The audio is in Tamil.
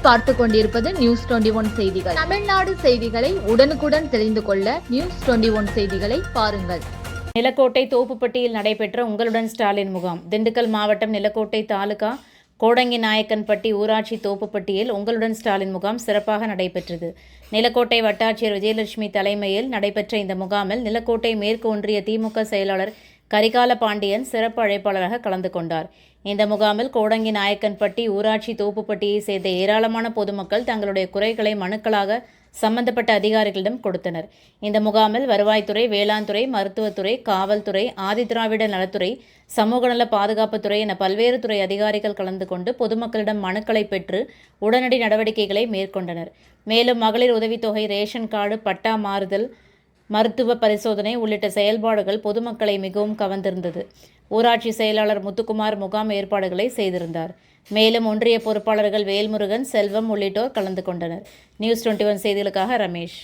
நீங்கள் பார்த்து கொண்டிருப்பது நியூஸ் 21 செய்திகள். தமிழ்நாடு செய்திகளை உடனுக்குடன் தெரிந்து கொள்ள நியூஸ் 21 செய்திகளை பாருங்கள். நிலக்கோட்டை தோப்புப்பட்டியில் நடைபெற்ற உங்களுடன் ஸ்டாலின் முகாம். திண்டுக்கல் மாவட்டம் நிலக்கோட்டை தாலுகா கோடங்கிநாயக்கன்பட்டி ஊராட்சி தோப்புப்பட்டியில் உங்களுடன் ஸ்டாலின் முகாம் சிறப்பாக நடைபெற்றது. நிலக்கோட்டை வட்டாட்சியர் விஜயலட்சுமி தலைமையில் நடைபெற்ற இந்த முகாமில் நிலக்கோட்டை மேற்கு ஒன்றிய திமுக செயலாளர் கரிகால பாண்டியன் சிறப்பு அழைப்பாளராக கலந்து கொண்டார். இந்த முகாமில் கோடங்கிநாயக்கன்பட்டி ஊராட்சி தோப்புப்பட்டியை சேர்ந்த ஏராளமான பொதுமக்கள் தங்களுடைய குறைகளை மனுக்களாக சம்பந்தப்பட்ட அதிகாரிகளிடம் கொடுத்தனர். இந்த முகாமில் வருவாய்த்துறை, வேளாண்துறை, மருத்துவத்துறை, காவல்துறை, ஆதிதிராவிட நலத்துறை, சமூக நல பாதுகாப்புத்துறை என பல்வேறு துறை அதிகாரிகள் கலந்து கொண்டு பொதுமக்களிடம் மனுக்களை பெற்று உடனடி நடவடிக்கைகளை மேற்கொண்டனர். மேலும் மகளிர் உதவித்தொகை, ரேஷன் கார்டு, பட்டா மாறுதல், மருத்துவ பரிசோதனை உள்ளிட்ட செயல்பாடுகள் பொதுமக்களை மிகவும் கவர்ந்திருந்தது. ஊராட்சி செயலாளர் முத்துக்குமார் முகாம் ஏற்பாடுகளை செய்திருந்தார். மேலும் ஒன்றிய பொறுப்பாளர்கள் வேல்முருகன், செல்வம் உள்ளிட்டோர் கலந்து கொண்டனர். நியூஸ் 21 செய்திகளுக்காக ரமேஷ்.